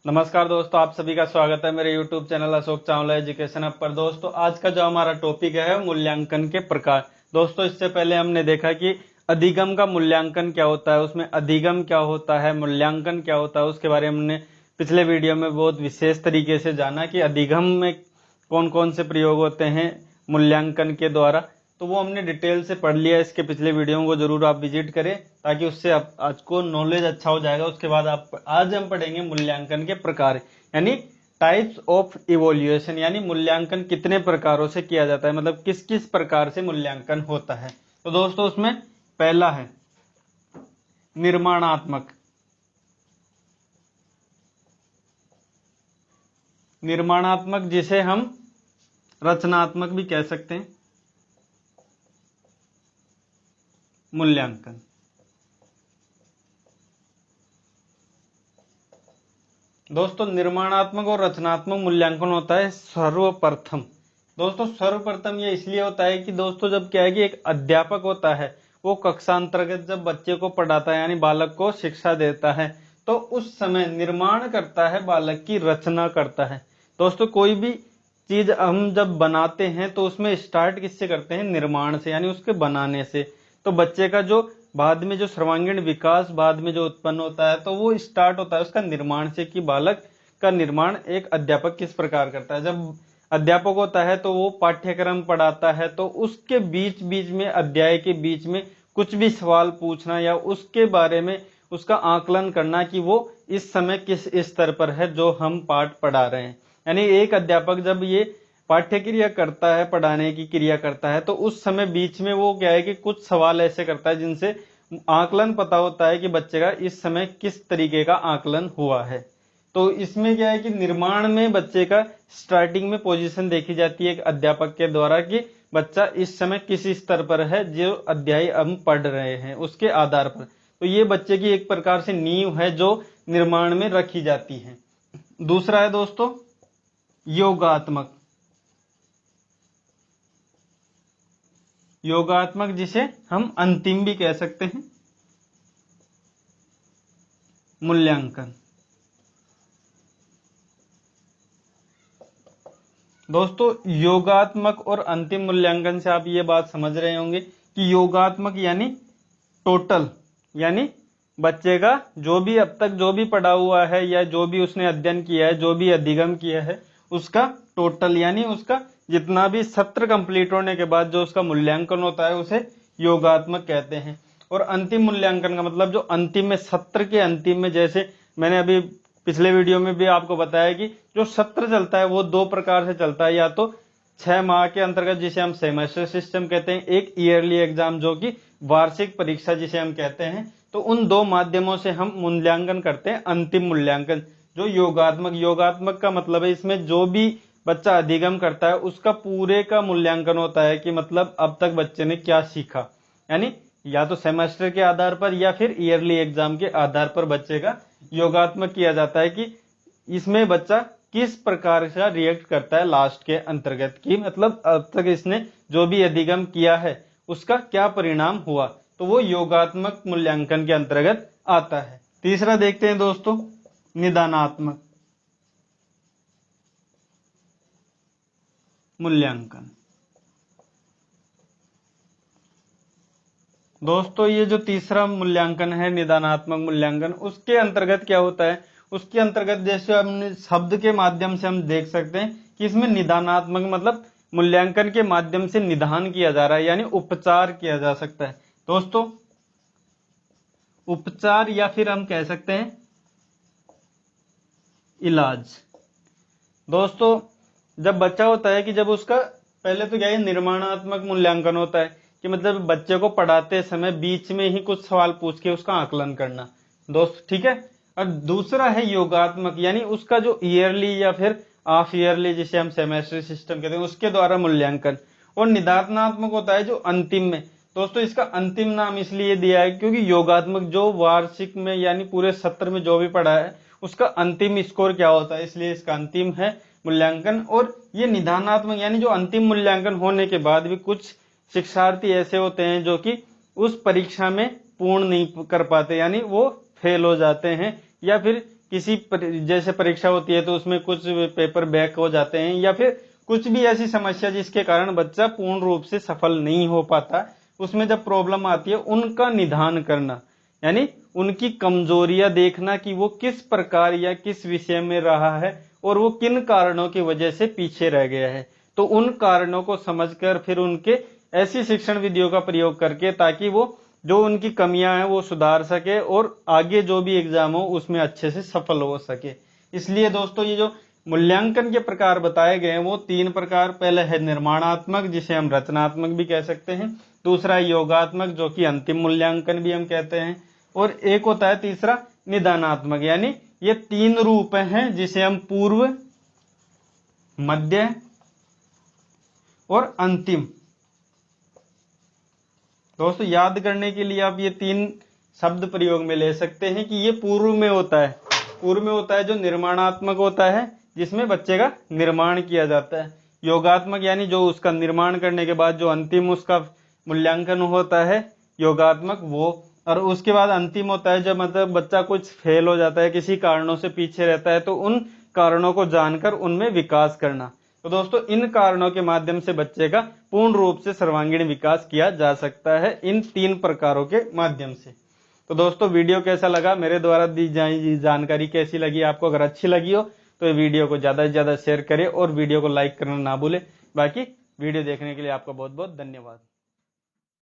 नमस्कार दोस्तों, आप सभी का स्वागत है मेरे YouTube channel Ashok Chawla education app पर। दोस्तों आज का जो हमारा टॉपिक है मूल्यांकन के प्रकार। दोस्तों इससे पहले हमने देखा कि अधिगम का मूल्यांकन क्या होता है, उसमें अधिगम क्या होता है, मूल्यांकन क्या होता है, उसके बारे में हमने पिछले वीडियो में बहुत विशेष तरीके से जाना कि अधिगम में कौन कौन से प्रयोग होते हैं मूल्यांकन के द्वारा। तो वो हमने डिटेल से पढ़ लिया। इसके पिछले वीडियो को जरूर आप विजिट करें ताकि उससे आज को नॉलेज अच्छा हो जाएगा। उसके बाद आज हम पढ़ेंगे मूल्यांकन के प्रकार, यानी टाइप्स ऑफ इवोल्यूशन, यानी मूल्यांकन कितने प्रकारों से किया जाता है, मतलब किस किस प्रकार से मूल्यांकन होता है। तो दोस्तों उसमें पहला है निर्माणात्मक। निर्माणात्मक जिसे हम रचनात्मक भी कह सकते हैं मूल्यांकन। दोस्तों निर्माणात्मक और रचनात्मक मूल्यांकन होता है सर्वप्रथम। दोस्तों सर्वप्रथम ये इसलिए होता है कि दोस्तों जब क्या है कि एक अध्यापक होता है वो कक्षा अंतर्गत जब बच्चे को पढ़ाता है यानी बालक को शिक्षा देता है तो उस समय निर्माण करता है, बालक की रचना करता है। दोस्तों कोई भी चीज हम जब बनाते हैं तो उसमें स्टार्ट किससे करते हैं? निर्माण से, यानी उसके बनाने से। तो बच्चे का जो बाद में जो सर्वांगीण विकास बाद में जो उत्पन्न होता है तो वो स्टार्ट होता है उसका निर्माण से, कि बालक का निर्माण एक अध्यापक किस प्रकार करता है। जब अध्यापक होता है तो वो पाठ्यक्रम पढ़ाता है तो उसके बीच बीच में, अध्याय के बीच में कुछ भी सवाल पूछना या उसके बारे में उसका आकलन करना कि वो इस समय किस स्तर पर है जो हम पाठ पढ़ा रहे हैं। यानी एक अध्यापक जब ये पाठ्य क्रिया करता है, पढ़ाने की क्रिया करता है, तो उस समय बीच में वो क्या है कि कुछ सवाल ऐसे करता है जिनसे आकलन पता होता है कि बच्चे का इस समय किस तरीके का आकलन हुआ है। तो इसमें क्या है कि निर्माण में बच्चे का स्टार्टिंग में पोजीशन देखी जाती है एक अध्यापक के द्वारा कि बच्चा इस समय किस स्तर पर है जो अध्याय हम पढ़ रहे हैं उसके आधार पर। तो ये बच्चे की एक प्रकार से नींव है जो निर्माण में रखी जाती है। दूसरा है दोस्तों योगात्मक। योगात्मक जिसे हम अंतिम भी कह सकते हैं मूल्यांकन। दोस्तों योगात्मक और अंतिम मूल्यांकन से आप ये बात समझ रहे होंगे कि योगात्मक यानी टोटल, यानी बच्चे का जो भी अब तक जो भी पढ़ा हुआ है या जो भी उसने अध्ययन किया है, जो भी अधिगम किया है, उसका टोटल यानी उसका जितना भी सत्र कंप्लीट होने के बाद जो उसका मूल्यांकन होता है उसे योगात्मक कहते हैं। और अंतिम मूल्यांकन का मतलब जो अंतिम में, सत्र के अंतिम में, जैसे मैंने अभी पिछले वीडियो में भी आपको बताया कि जो सत्र चलता है वो दो प्रकार से चलता है, या तो 6 माह के अंतर्गत जिसे हम सेमेस्टर सिस्टम कहते हैं, एक ईयरली एग्जाम जो कि वार्षिक परीक्षा जिसे हम कहते हैं। तो उन दो माध्यमों से हम मूल्यांकन करते हैं अंतिम मूल्यांकन जो योगात्मक। योगात्मक का मतलब है इसमें जो भी बच्चा अधिगम करता है उसका पूरे का मूल्यांकन होता है कि मतलब अब तक बच्चे ने क्या सीखा, यानी या तो सेमेस्टर के आधार पर या फिर ईयरली एग्जाम के आधार पर बच्चे का योगात्मक किया जाता है कि इसमें बच्चा किस प्रकार का रिएक्ट करता है लास्ट के अंतर्गत, की मतलब अब तक इसने जो भी अधिगम किया है उसका क्या परिणाम हुआ। तो वो योगात्मक मूल्यांकन के अंतर्गत आता है। तीसरा देखते हैं दोस्तों निदानात्मक मूल्यांकन। दोस्तों ये जो तीसरा मूल्यांकन है निदानात्मक मूल्यांकन, उसके अंतर्गत क्या होता है? उसके अंतर्गत जैसे हमने शब्द के माध्यम से हम देख सकते हैं कि इसमें निदानात्मक मतलब मूल्यांकन के माध्यम से निदान किया जा रहा है, यानी उपचार किया जा सकता है। दोस्तों उपचार या फिर हम कह सकते हैं इलाज। दोस्तों जब बच्चा होता है कि जब उसका पहले तो क्या है निर्माणात्मक मूल्यांकन होता है कि मतलब बच्चे को पढ़ाते समय बीच में ही कुछ सवाल पूछ के उसका आकलन करना दोस्त, ठीक है। और दूसरा है योगात्मक, यानी उसका जो ईयरली या फिर हाफ ईयरली जिसे हम सेमेस्टर सिस्टम कहते हैं उसके द्वारा मूल्यांकन। और निदानात्मक होता है जो अंतिम में। दोस्तों इसका अंतिम नाम इसलिए दिया है क्योंकि योगात्मक जो वार्षिक में यानी पूरे सत्र में जो भी पढ़ा है उसका अंतिम स्कोर क्या होता है, इसलिए इसका अंतिम है मूल्यांकन। और ये निदानात्मक यानी जो अंतिम मूल्यांकन होने के बाद भी कुछ शिक्षार्थी ऐसे होते हैं जो कि उस परीक्षा में पूर्ण नहीं कर पाते, यानी वो फेल हो जाते हैं या फिर किसी जैसे परीक्षा होती है तो उसमें कुछ पेपर बैक हो जाते हैं, या फिर कुछ भी ऐसी समस्या जिसके कारण बच्चा पूर्ण रूप से सफल नहीं हो पाता, उसमें जब प्रॉब्लम आती है उनका निदान करना, यानी उनकी कमजोरियां देखना कि वो किस प्रकार या किस विषय में रहा है और वो किन कारणों की वजह से पीछे रह गया है। तो उन कारणों को समझकर फिर उनके ऐसी शिक्षण विधियों का प्रयोग करके ताकि वो जो उनकी कमियां हैं वो सुधार सके और आगे जो भी एग्जाम हो उसमें अच्छे से सफल हो सके। इसलिए दोस्तों ये जो मूल्यांकन के प्रकार बताए गए हैं वो 3 प्रकार, पहले है निर्माणात्मक जिसे हम रचनात्मक भी कह सकते हैं, दूसरा है योगात्मक जो कि अंतिम मूल्यांकन भी हम कहते हैं, और एक होता है तीसरा निदानात्मक। यानी ये 3 रूप हैं जिसे हम पूर्व, मध्य और अंतिम। दोस्तों याद करने के लिए आप ये 3 शब्द प्रयोग में ले सकते हैं कि ये पूर्व में होता है। पूर्व में होता है जो निर्माणात्मक होता है जिसमें बच्चे का निर्माण किया जाता है, योगात्मक यानी जो उसका निर्माण करने के बाद जो अंतिम उसका मूल्यांकन होता है योगात्मक वो, और उसके बाद अंतिम होता है जब मतलब बच्चा कुछ फेल हो जाता है, किसी कारणों से पीछे रहता है, तो उन कारणों को जानकर उनमें विकास करना। तो दोस्तों इन कारणों के माध्यम से बच्चे का पूर्ण रूप से सर्वांगीण विकास किया जा सकता है इन 3 प्रकारों के माध्यम से। तो दोस्तों वीडियो कैसा लगा, मेरे द्वारा दी जाए जानकारी कैसी लगी आपको? अगर अच्छी लगी हो तो ये वीडियो को ज्यादा से ज्यादा शेयर करें और वीडियो को लाइक करना ना भूलें। बाकी वीडियो देखने के लिए आपका बहुत बहुत धन्यवाद।